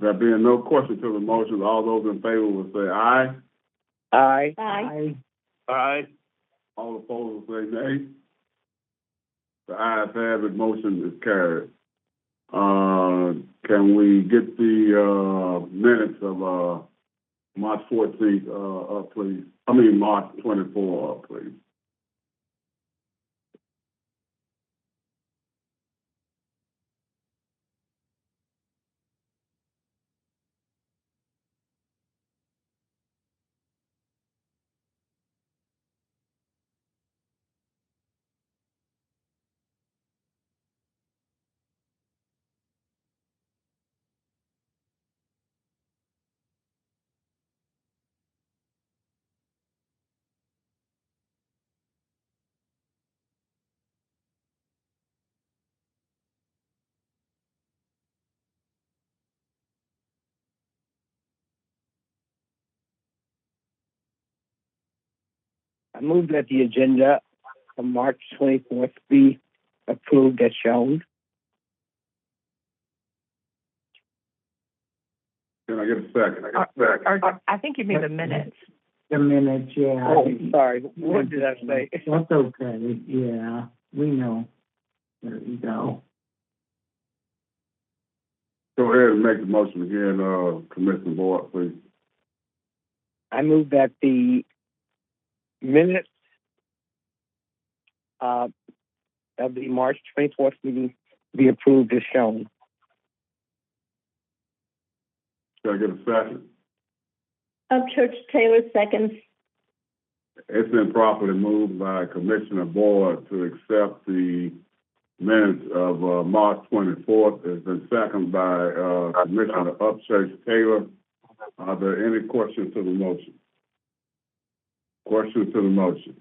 There being no question to the motion, all those in favor will say aye. Aye. Aye. Aye. All opposed will say nay. The ayes have it, motion is carried. Can we get the, minutes of, March 14th, up, please? March 24th, up, please. I move that the agenda of March 24th be approved as shown. Can I get a second? I think you mean the minutes. The minutes, yeah. Oh, sorry. What did I say? That's okay, yeah, we know. There you go. Go ahead and make the motion again, Commissioner Boyd, please. I move that the minutes of the March 24th meeting be approved as shown. Can I get a second? Church Taylor seconds. It's been properly moved by Commissioner Boyd to accept the minutes of, March 24th. It's been seconded by, Commissioner Upchurch Taylor. Are there any questions to the motion? Questions to the motion?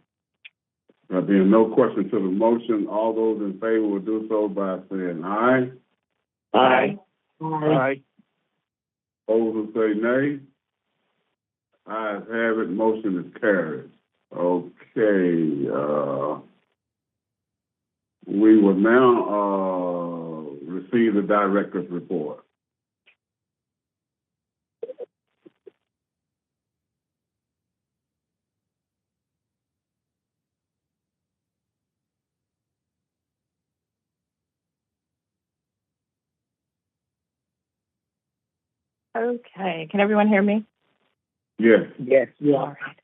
There being no question to the motion, all those in favor will do so by saying aye. Aye. Aye. Those who say nay, ayes have it, motion is carried. Okay, we will now, receive the director's report. Okay, can everyone hear me? Yes. Yes. All right.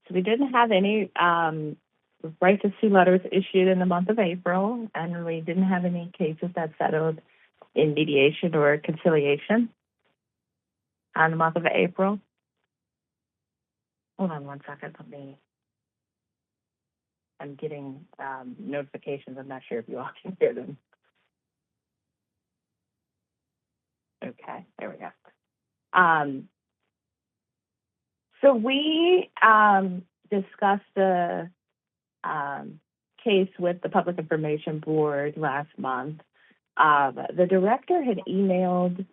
So we didn't have any right to sue letters issued in the month of April, and we didn't have any cases that settled in mediation or conciliation on the month of April. Hold on one second, I'm getting notifications. I'm not sure if you all can hear them. Okay, there we go. So we discussed the case with the Public Information Board last month. The director had emailed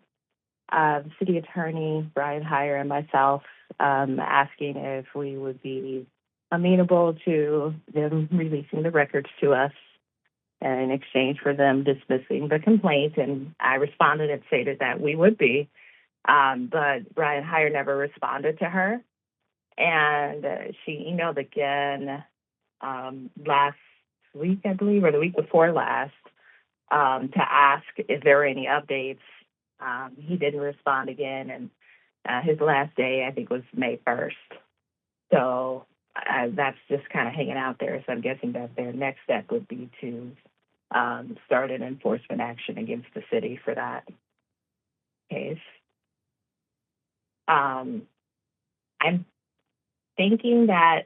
City Attorney Brian Heyer and myself asking if we would be amenable to them releasing the records to us in exchange for them dismissing the complaint. And I responded and stated that we would be. But Brian Heyer never responded to her. And she emailed again last week, I believe, or the week before last, to ask if there were any updates. He didn't respond again, and his last day, I think, was May 1st. So that's just kind of hanging out there. So I'm guessing that their next step would be to start an enforcement action against the city for that case. I'm thinking that,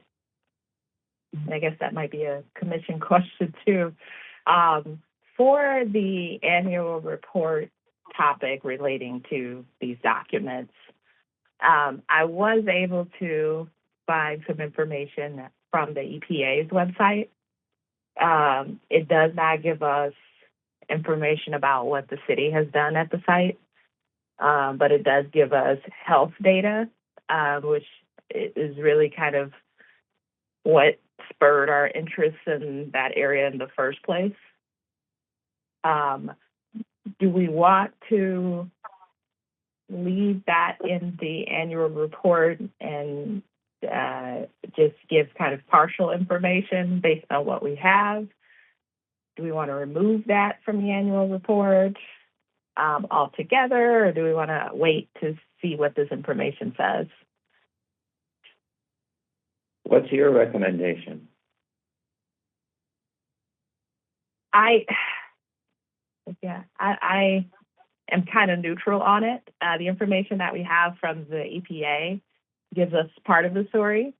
I guess that might be a commission question too, for the annual report topic relating to these documents, I was able to find some information from the EPA's website. It does not give us information about what the city has done at the site, but it does give us health data, which is really kind of what spurred our interest in that area in the first place. Do we want to leave that in the annual report and just give kind of partial information based on what we have? Do we want to remove that from the annual report altogether, or do we want to wait to see what this information says? What's your recommendation? I am kind of neutral on it. The information that we have from the EPA gives us part of the story.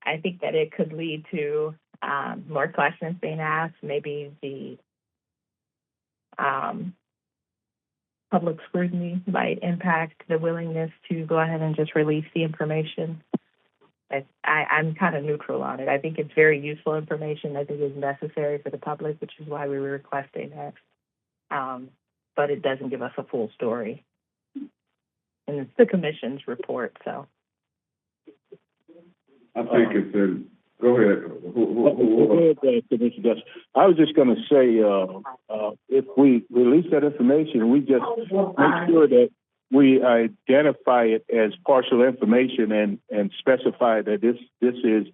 I think that it could lead to more questions being asked. Maybe the public scrutiny might impact the willingness to go ahead and just release the information. I'm kind of neutral on it. I think it's very useful information. I think it's necessary for the public, which is why we were requesting it. But it doesn't give us a full story. And it's the commission's report, so. I think it's in, go ahead. Go ahead, Commissioner Gus. I was just gonna say, if we release that information, we just make sure that we identify it as partial information and specify that this is,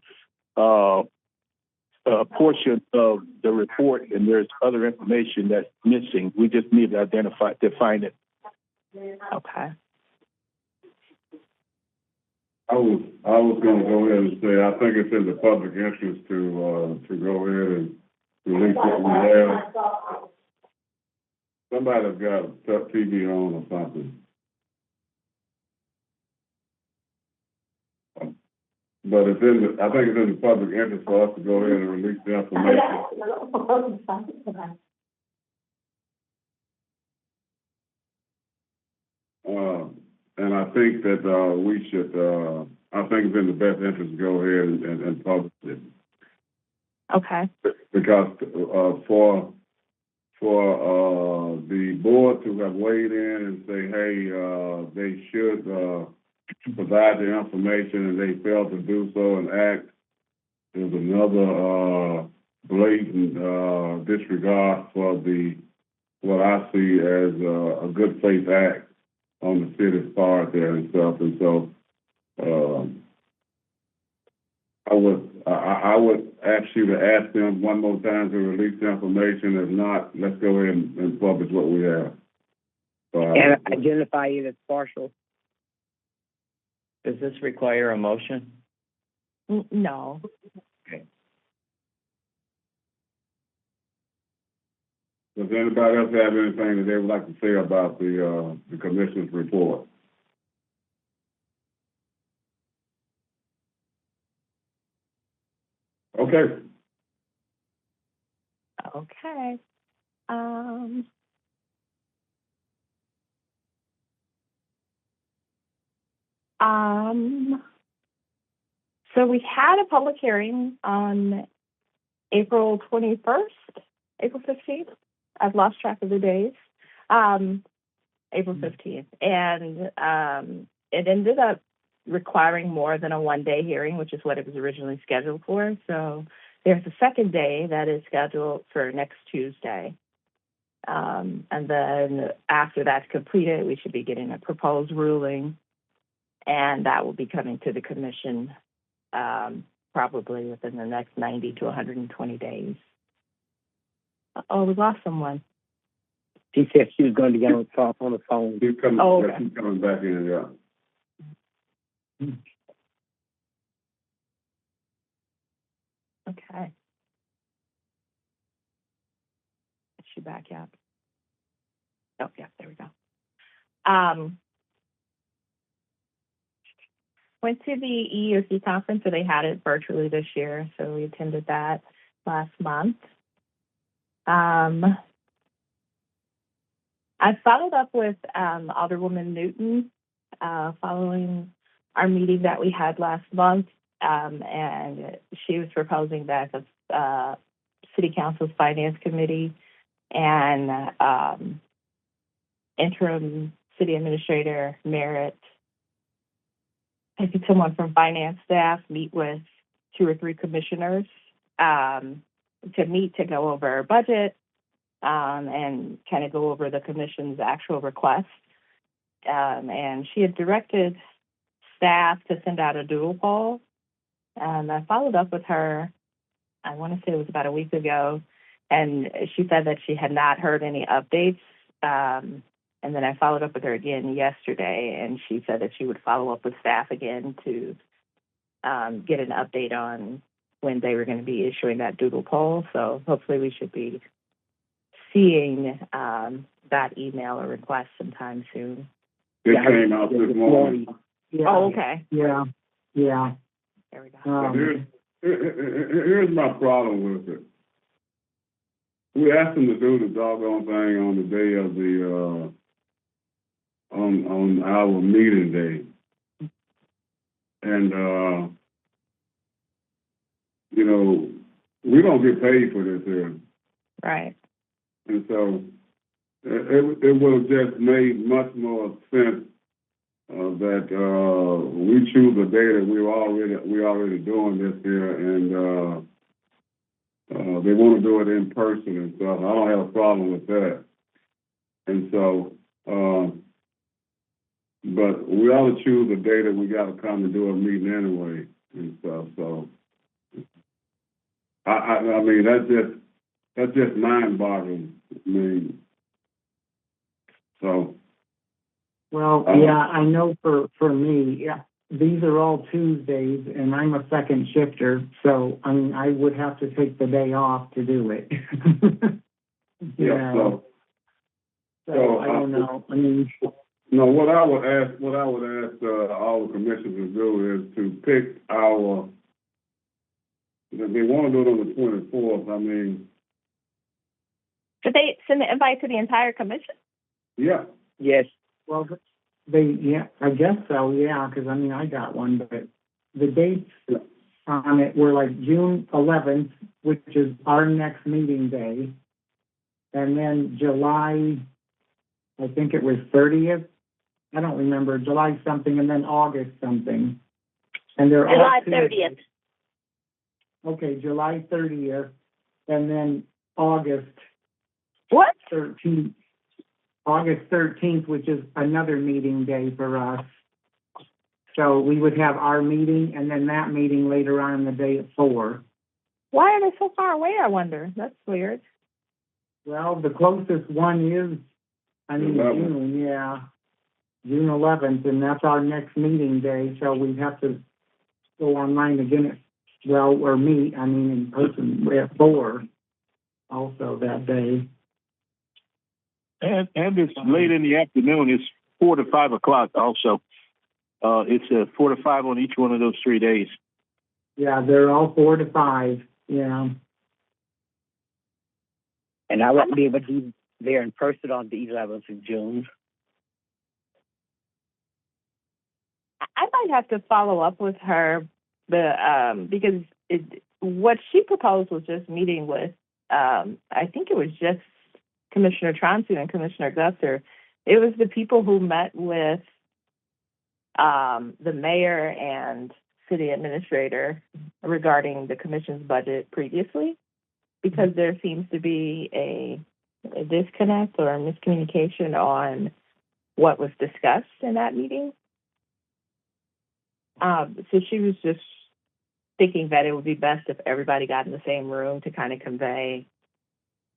a portion of the report and there's other information that's missing. We just need to define it. Okay. I was gonna go ahead and say, I think it's in the public interest to go ahead and release what we have. Somebody's got TV on or something. But I think it's in the public interest for us to go ahead and release the information. And I think that we should, I think it's in the best interest to go ahead and publish it. Okay. Because for the board to have weighed in and say, hey, they should provide the information and they failed to do so and act, is another blatant disregard for what I see as a good faith act on the city's part there and stuff. And so I would ask you to ask them one more time to release the information. If not, let's go ahead and publish what we have. And identify it as partial. Does this require a motion? No. Okay. Does anybody else have anything that they would like to say about the commission's report? Okay. Okay. So we had a public hearing on April 21st, April 15th. I've lost track of the days. April 15th. And it ended up requiring more than a one-day hearing, which is what it was originally scheduled for. So there's a second day that is scheduled for next Tuesday. And then after that's completed, we should be getting a proposed ruling, and that will be coming to the commission probably within the next 90 to 120 days. Oh, we lost someone. She said she was going to get on the phone. He's coming, Oh, okay. he's coming back in, yeah. Okay. Is she back yet? Oh, yeah, there we go. Went to the EEOC conference, so they had it virtually this year, so we attended that last month. I followed up with Alderwoman Newton following our meeting that we had last month, and she was proposing that the City Council's Finance Committee and interim City Administrator Merritt, I think someone from finance staff, meet with 2 or 3 commissioners to meet to go over our budget and kind of go over the commission's actual request. and she had directed staff to send out a doodle poll. And I followed up with her, I want to say it was about a week ago, and she said that she had not heard any updates. And then I followed up with her again yesterday, and she said that she would follow up with staff again to get an update on when they were going to be issuing that doodle poll. So hopefully we should be seeing that email or request sometime soon. It came out this morning. Yeah. Oh, okay. Yeah, yeah. There we go. Here's my problem with it. We asked them to do the doggone thing on the day of the, on our meeting day. And, you know, we don't get paid for this here. Right. And so it would have just made much more sense that we choose a day that we already doing this here, and they want to do it in person and stuff. I don't have a problem with that. And so, but we ought to choose a day that we got to come and do a meeting anyway and stuff. So, I mean, that's just mind-boggling. I mean, so. Well, yeah, I know for me, yeah, these are all Tuesdays, and I'm a second shifter, so, I mean, I would have to take the day off to do it. Yeah, so I don't know, I mean. no, what I would ask all the commissioners to do is to pick if they want to do it on the 24th, I mean. Did they send the invite to the entire commission? Yeah. Yes. Well, yeah, I guess so, yeah, because, I mean, I got one, but the dates on it were like June 11th, which is our next meeting day, and then July, I think it was 30th, I don't remember, July something, and then August something. And they're all July Tuesdays. 30th. Okay, July 30th, and then August What? 13th. August 13th, which is another meeting day for us. So we would have our meeting and then that meeting later on in the day at 4. Why are they so far away, I wonder? That's weird. Well, the closest one is, June, yeah. June 11th, and that's our next meeting day, so we have to go online again or meet, in person at 4 also that day. And it's late in the afternoon. It's 4 to 5 o'clock also. It's 4 to 5 on each one of those 3 days. Yeah, they're all 4 to 5, yeah. And I won't be able to be there in person on the 11th of June. I might have to follow up with her, because what she proposed was just meeting with, I think it was just Commissioner Tronsu and Commissioner Gusser. It was the people who met with the mayor and city administrator regarding the commission's budget previously, because there seems to be a disconnect or a miscommunication on what was discussed in that meeting. So she was just thinking that it would be best if everybody got in the same room to kind of convey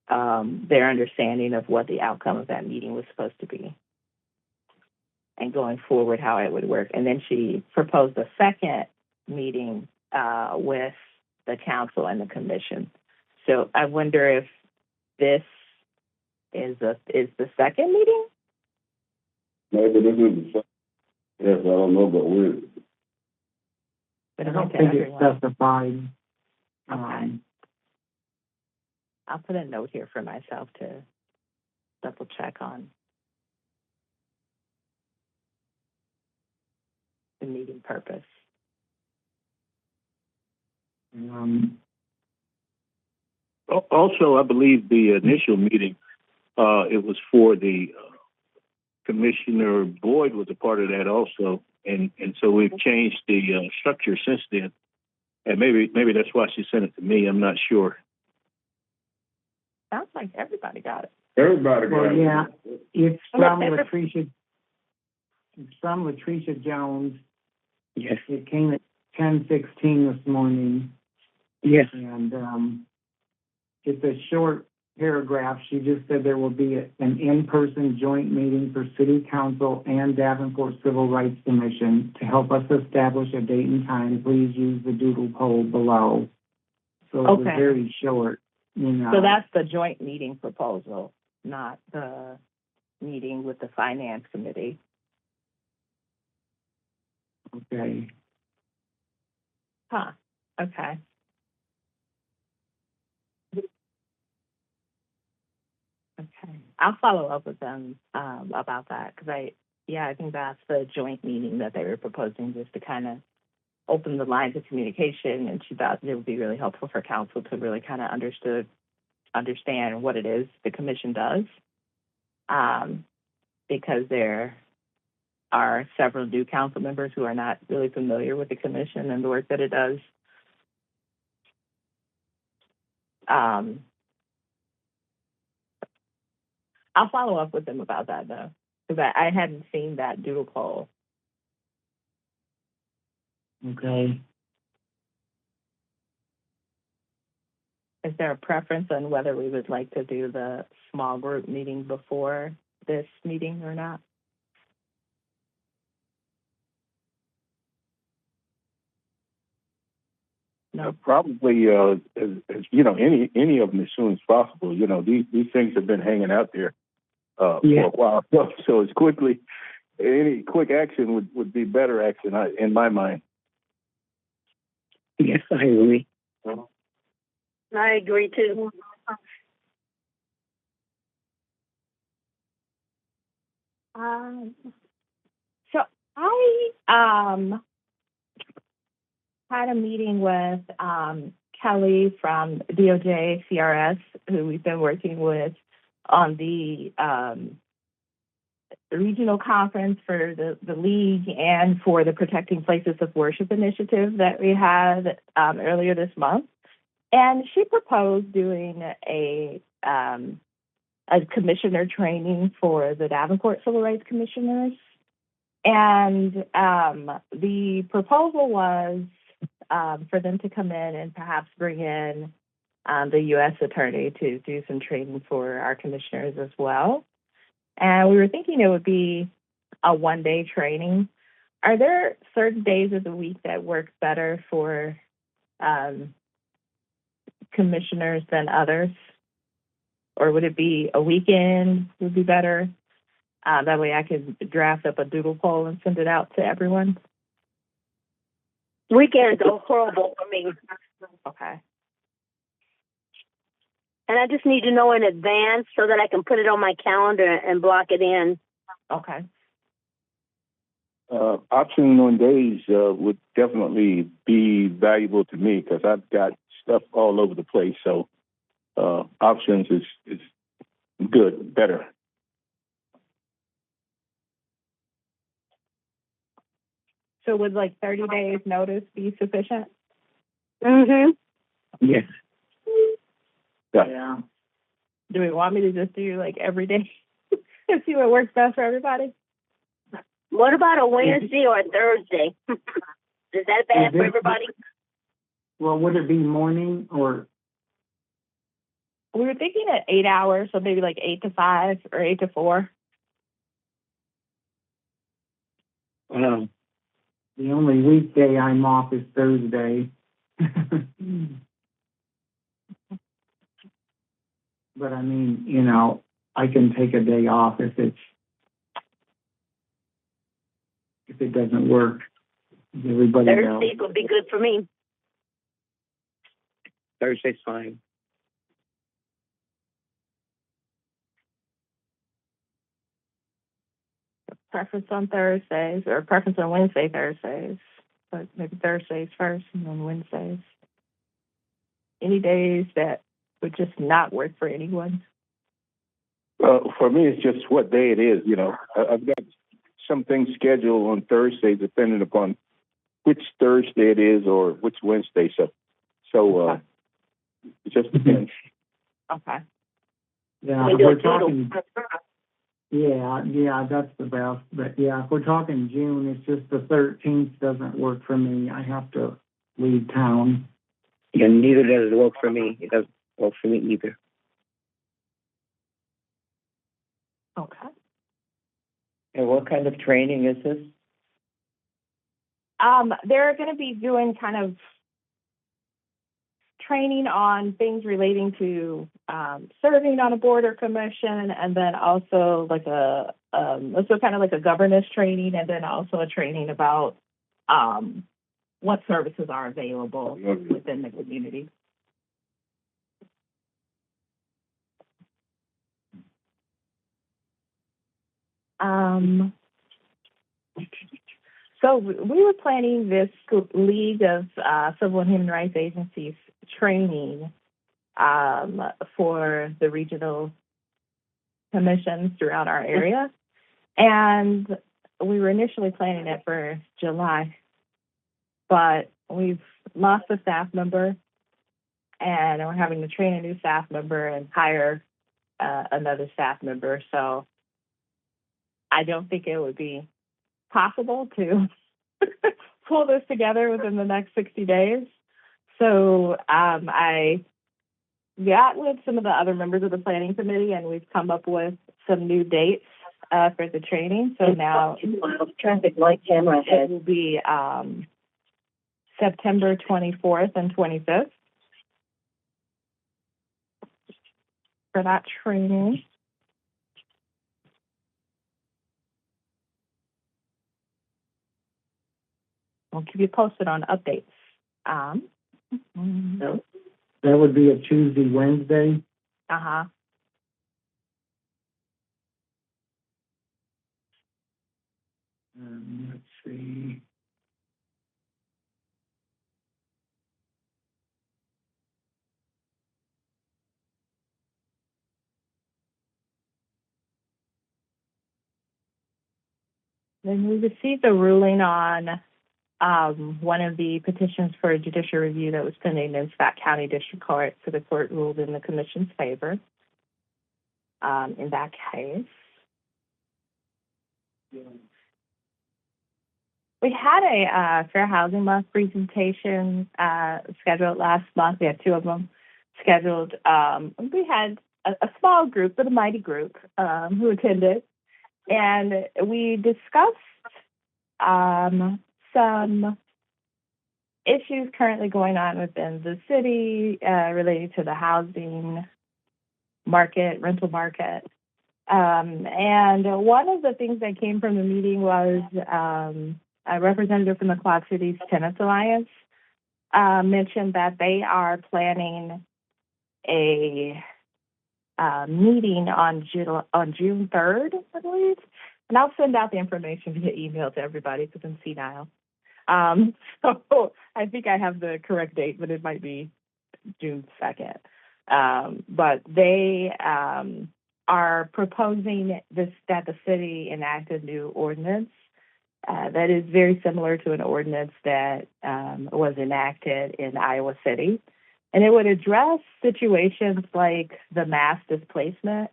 their understanding of what the outcome of that meeting was supposed to be and going forward how it would work. And then she proposed a second meeting with the council and the commission. So I wonder if this is the second meeting? Maybe this is the second. Yes, I don't know, but we're. But I it don't went to think it's everyone. specified. Okay. I'll put a note here for myself to double check on the meeting purpose. Also, I believe the initial meeting, it was for the Commissioner Boyd was a part of that also, and so we've changed the structure since then. And maybe that's why she sent it to me. I'm not sure. Sounds like everybody got it. Everybody got Well, it. yeah, it's Well, probably that's- Latricia. It's from Latricia Jones. Yes, It came at 10:16 this morning, yes. and, it's a short paragraph. She just said there will be an in-person joint meeting for City Council and Davenport Civil Rights Commission. To help us establish a date and time, please use the doodle poll below. So it was Okay. very short, you know. So that's the joint meeting proposal, not the meeting with the finance committee. Okay. Huh, okay. Okay, I'll follow up with them, about that, because I think that's the joint meeting that they were proposing, just to kind of open the lines of communication, and she thought it would be really helpful for council to really kind of understand what it is the commission does. Because there are several new council members who are not really familiar with the commission and the work that it does. I'll follow up with them about that, though, because I hadn't seen that doodle poll. Okay. Is there a preference on whether we would like to do the small group meeting before this meeting or not? No. Probably, as you know, any of them as soon as possible. You know, these things have been hanging out there, for Yeah. a while. So any quick action would be better action, in my mind. Yes, I agree. I agree too. So I had a meeting with Kelly from DOJ CRS, who we've been working with on the regional conference for the league and for the Protecting Places of Worship initiative that we had earlier this month. And she proposed doing a commissioner training for the Davenport Civil Rights Commissioners. And the proposal was for them to come in and perhaps bring in the U.S. attorney to do some training for our commissioners as well. And we were thinking it would be a one-day training. Are there certain days of the week that work better for commissioners than others? Or would it be a weekend would be better? That way I could draft up a doodle poll and send it out to everyone. Weekends are horrible for me. Okay. And I just need to know in advance so that I can put it on my calendar and block it in. Okay. Option on days would definitely be valuable to me because I've got stuff all over the place. So options is good, better. So would like 30 days notice be sufficient? Mm-hmm. Yes. Yeah. Do we want me to just do like every day and see what works best for everybody? What about a Wednesday or a Thursday? Is that bad for everybody? Well, would it be morning or, We were thinking at 8 hours, so maybe like 8 to 5 or 8 to 4. the only weekday I'm off is Thursday. But I mean, you know, I can take a day off if it doesn't work. Everybody knows. Thursday would be good for me. Thursday's fine. Preference on Thursdays or preference on Thursdays. But maybe Thursdays first and then Wednesdays. Any days that would just not work for anyone? For me, it's just what day it is. You know, I've got some things scheduled on Thursday, depending upon which Thursday it is or which Wednesday. So Okay. it just depends. Okay. Yeah, We do we're a doodle. talking, Yeah, that's the best, but yeah, if we're talking June, it's just the 13th doesn't work for me. I have to leave town. And neither does it work for me. It doesn't work for me either. Okay. And what kind of training is this? They're going to be doing kind of training on things relating to serving on a board or commission, and then also like also kind of like a governance training, and then also a training about what services are available within the community. So we were planning this League of Civil and Human Rights Agencies training for the regional commissions throughout our area. And we were initially planning it for July, but we've lost a staff member, and we're having to train a new staff member and hire another staff member. So I don't think it would be possible to pull this together within the next 60 days. So I got with some of the other members of the planning committee, and we've come up with some new dates for the training. So now Traffic light camera it ahead. will be September 24th and 25th for that training. I'll keep you posted on updates. That would be a Tuesday, Wednesday. Uh-huh. Let's see. Then we received a ruling on one of the petitions for judicial review that was pending in Scott County District Court. So the court ruled in the commission's favor in that case. We had a Fair Housing Month presentation scheduled last month. We had two of them scheduled. We had a small group, but a mighty group who attended. And we discussed some issues currently going on within the city related to the housing market, rental market. And one of the things that came from the meeting was a representative from the Quad Cities Tenants Alliance mentioned that they are planning a meeting on June 3rd, I believe. And I'll send out the information via email to everybody because I'm senile. So I think I have the correct date, but it might be June 2nd. But they are proposing that the city enact a new ordinance that is very similar to an ordinance that was enacted in Iowa City. And it would address situations like the mass displacement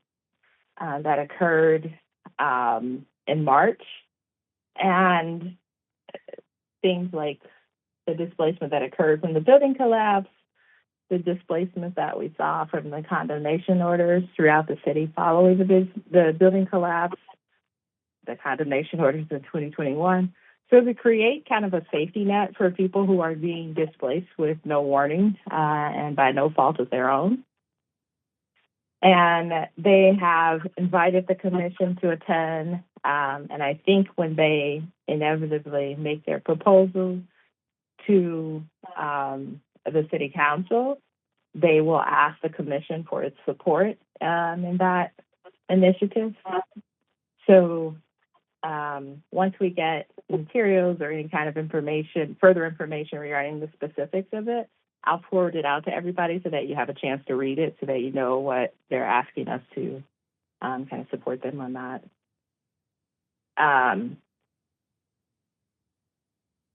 that occurred in March, and things like the displacement that occurred from the building collapse, the displacement that we saw from the condemnation orders throughout the city following the building collapse, the condemnation orders in 2021. So to create kind of a safety net for people who are being displaced with no warning and by no fault of their own. And they have invited the commission to attend. And I think when they inevitably make their proposals to the city council, they will ask the commission for its support in that initiative. So once we get materials or any kind of information, further information regarding the specifics of it, I'll forward it out to everybody so that you have a chance to read it, so that you know what they're asking us to kind of support them on that. I'm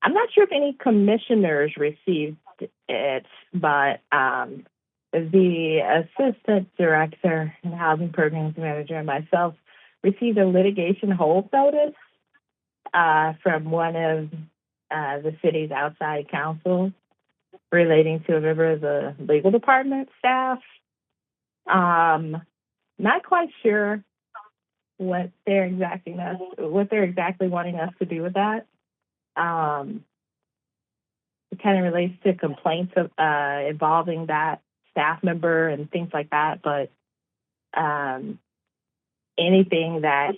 not sure if any commissioners received it, but the assistant director and housing programs manager and myself received a litigation hold notice from one of the city's outside counsel relating to a member of the legal department staff. Not quite sure what they're exactly wanting us to do with that. It kind of relates to complaints of, involving that staff member and things like that, but anything that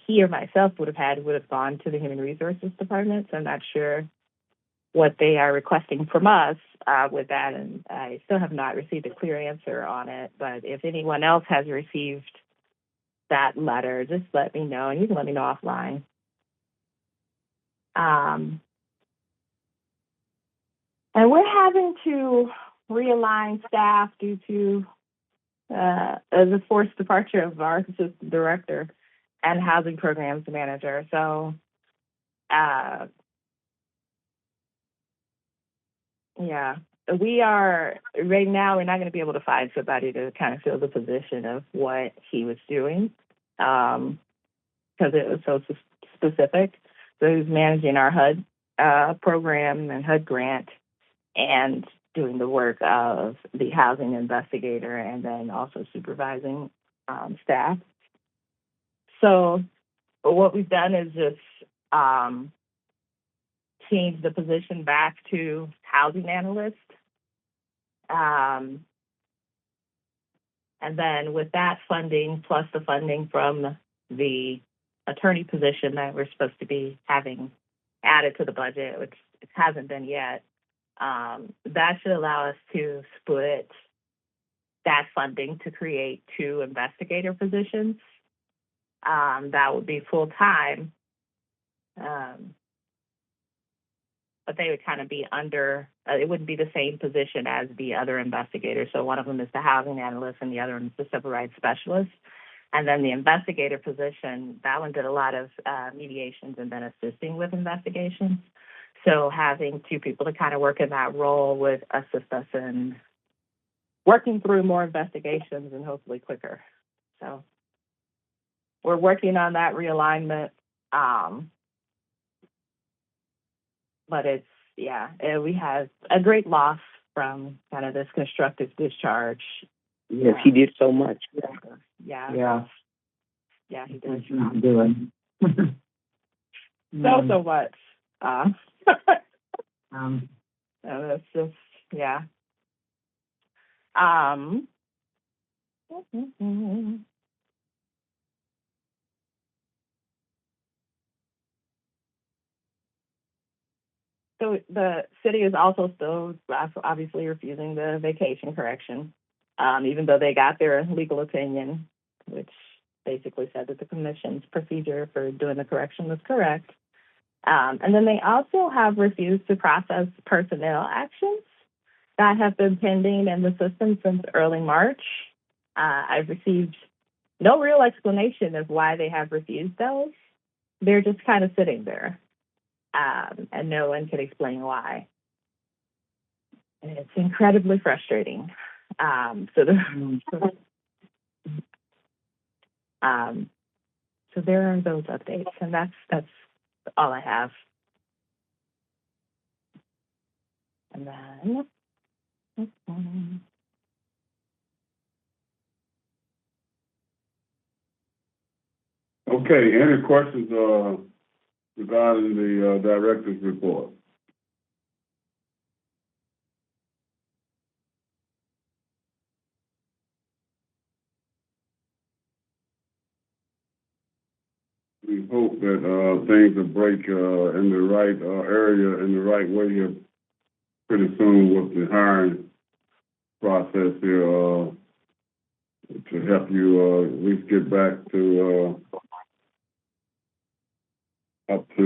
he or myself would have gone to the Human Resources Department. So I'm not sure what they are requesting from us with that, and I still have not received a clear answer on it. But if anyone else has received that letter, just let me know, and you can let me know offline. And we're having to realign staff due to the forced departure of our assistant director and housing programs manager. So, yeah, we are right now. We're not going to be able to find somebody to kind of fill the position of what he was doing because it was so specific. So he was managing our HUD program and HUD grant, and doing the work of the housing investigator, and then also supervising staff. So what we've done is just change the position back to housing analyst. And then with that funding, plus the funding from the attorney position that we're supposed to be having added to the budget, which it hasn't been yet, that should allow us to split that funding to create 2 investigator positions. That would be full-time, but they would kind of be under, it wouldn't be the same position as the other investigators. So one of them is the housing analyst and the other one is the civil rights specialist. And then the investigator position, that one did a lot of mediations and then assisting with investigations. So having 2 people to kind of work in that role would assist us in working through more investigations and hopefully quicker. So we're working on that realignment. But it's, yeah, we have a great loss from kind of this constructive discharge. Yes, he did so much. Yeah, Yeah, he did. that's not doing. So much. That's just, yeah. So the city is also still obviously refusing the vacation correction, even though they got their legal opinion, which basically said that the commission's procedure for doing the correction was correct. And then they also have refused to process personnel actions that have been pending in the system since early March. I've received no real explanation of why they have refused those. They're just kind of sitting there, and no one can explain why. And it's incredibly frustrating. So there are those updates, and that's all I have. And then, Okay, any questions, regarding the, director's report? We hope that, things will break, in the right, area, in the right way here pretty soon with the hiring process here, to help you, at least get back to, up to,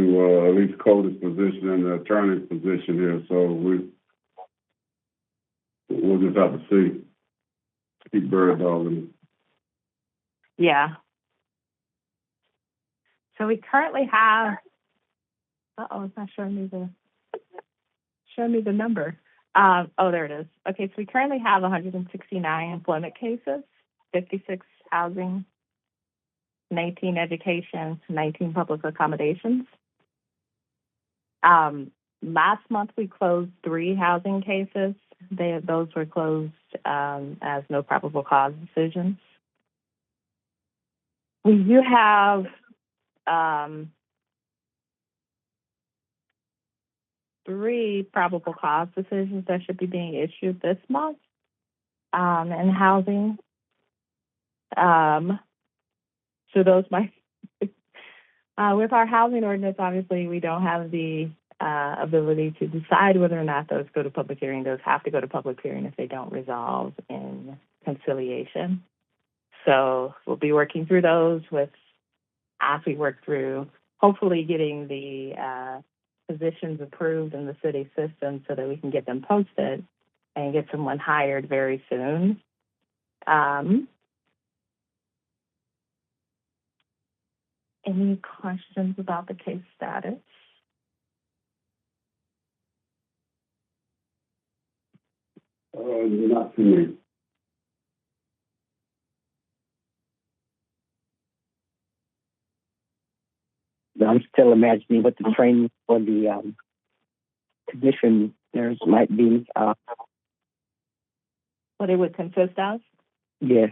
at least Coda's position and the attorney's position here. So we'll just have to see. Keep bird dogging. yeah. So we currently have, it's not showing me the number. Oh, there it is. Okay, so we currently have 169 employment cases, 56 housing 19 education, 19 public accommodations. Last month we closed 3 housing cases. Those were closed as no probable cause decisions. We do have 3 probable cause decisions that should be being issued this month in housing. So those might, with our housing ordinance, obviously, we don't have the ability to decide whether or not those go to public hearing. Those have to go to public hearing if they don't resolve in conciliation. So we'll be working through those as we work through, hopefully getting the positions approved in the city system so that we can get them posted and get someone hired very soon. Any questions about the case status? Not to me. I'm still imagining what the training for the commissioners might be. What it would consist of? Yes.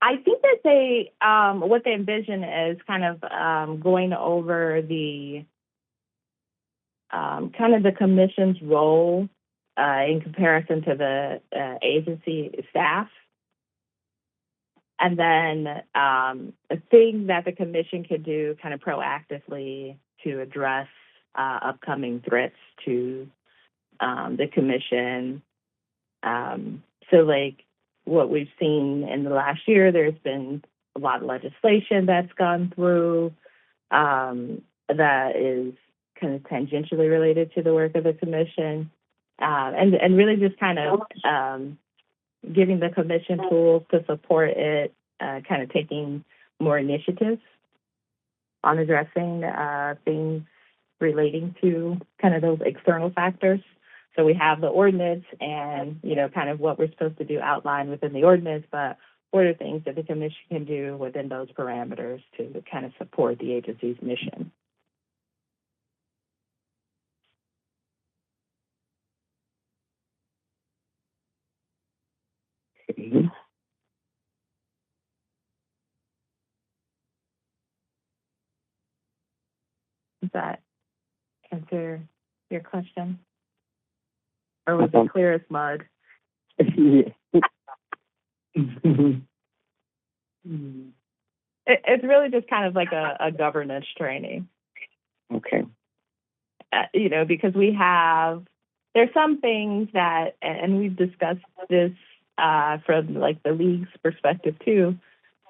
I think that what they envision is kind of going over the kind of the commission's role in comparison to the agency staff. And then a thing that the commission could do kind of proactively to address upcoming threats to the commission. So like what we've seen in the last year, there's been a lot of legislation that's gone through that is kind of tangentially related to the work of the commission. And really just kind of giving the commission tools to support it, kind of taking more initiatives on addressing things relating to kind of those external factors. So we have the ordinance and, kind of what we're supposed to do outlined within the ordinance, but what are things that the commission can do within those parameters to kind of support the agency's mission? Okay. Does that answer your question? Or was it clear as mud? It's really just kind of like a governance training. Okay. Because there's some things that, and we've discussed this from like the league's perspective too,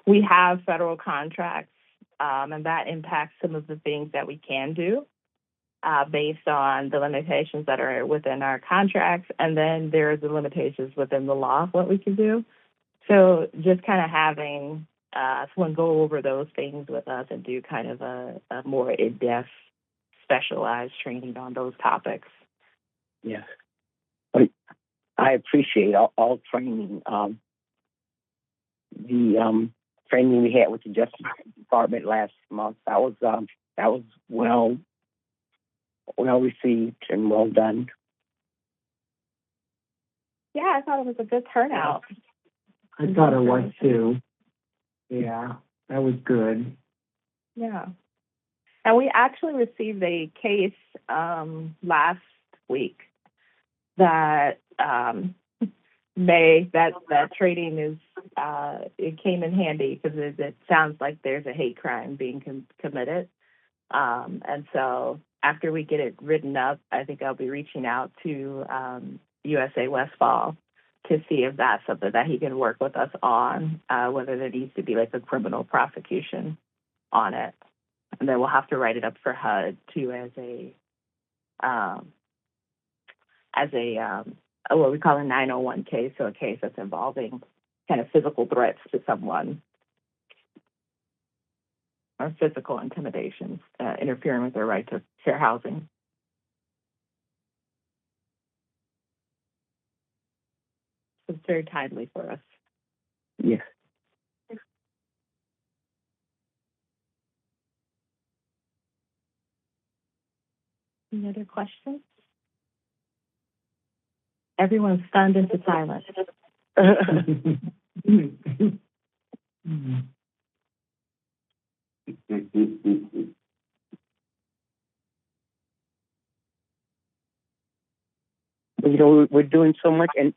we have federal contracts and that impacts some of the things that we can do based on the limitations that are within our contracts. And then there's the limitations within the law of what we can do. So just kind of having someone go over those things with us and do kind of a more in-depth, specialized training on those topics. Yes. I appreciate all training. The training we had with the Justice Department last month, that was well received and well done. Yeah, I thought it was a good turnout. I thought it was too. Yeah, that was good. Yeah. And we actually received a case last week that that training is it came in handy because it sounds like there's a hate crime being committed. And so after we get it written up, I think I'll be reaching out to USA Westfall to see if that's something that he can work with us on, whether there needs to be like a criminal prosecution on it. And then we'll have to write it up for HUD too as what we call a 901 case, so a case that's involving kind of physical threats to someone or physical intimidation, interfering with their right to fair housing. It's very timely for us. Yes. Any other questions? Everyone's stunned into silence. You know, we're doing so much, and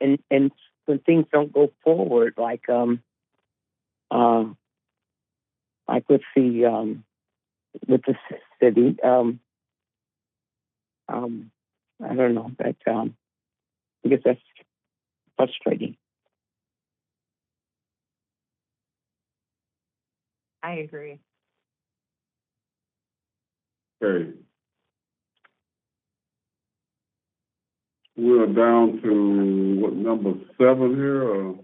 when things don't go forward, like with the city, I don't know, but I guess that's frustrating. I agree. Okay. We're down to, what, number 7 here, or?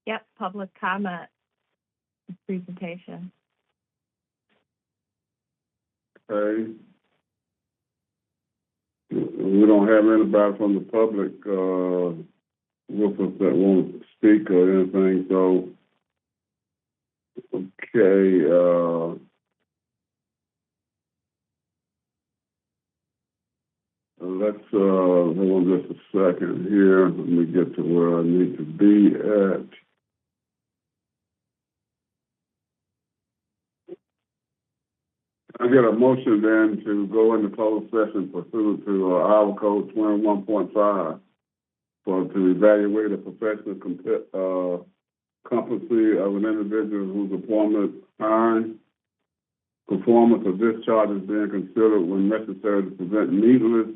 Yep, public comment presentation. Okay. We don't have anybody from the public, with us that wants to speak or anything, so, okay, let's, hold on just a second here. Let me get to where I need to be at. I get a motion then to go into closed session pursuant to Iowa Code 21.5 to evaluate a professional competency of an individual whose appointment, hiring, performance, or discharge is being considered when necessary to prevent needless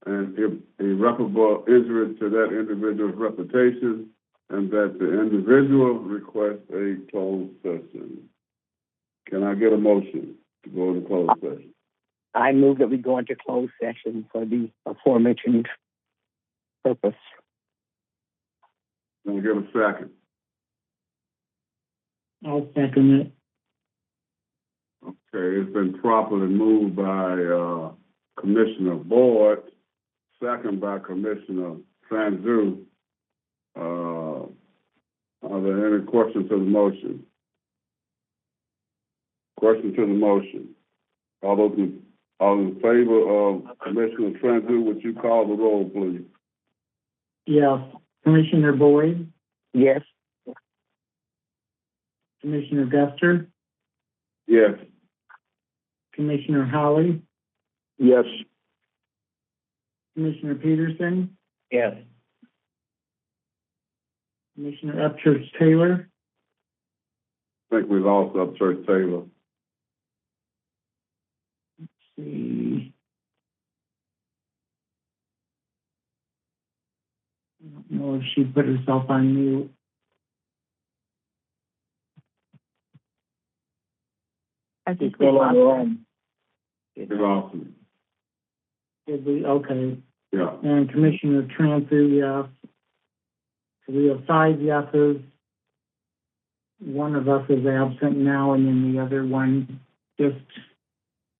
and irreparable injury to that individual's reputation, and that the individual requests a closed session. Can I get a motion to go into closed session? I move that we go into closed session for the aforementioned purpose. Can I get a second? I'll second it. Okay, it's been properly moved by Commissioner Boyd, second by Commissioner Tranzu. Are there any questions to the motion? Question to the motion. All in favor of Commissioner Tranzu, would you call the roll, please? Yes. Commissioner Boyd, Yes. Commissioner Guster, Yes. Commissioner Holly, Yes. Commissioner Peterson, Yes. Commissioner Upchurch Taylor, I think we lost Upchurch Taylor. see. I don't know if she put herself on mute. I think Still on the we line. We lost him. Did we? Okay. Yeah. And Commissioner Transu, yes. So we have 5 yeses. One of us is absent now, and then the other one just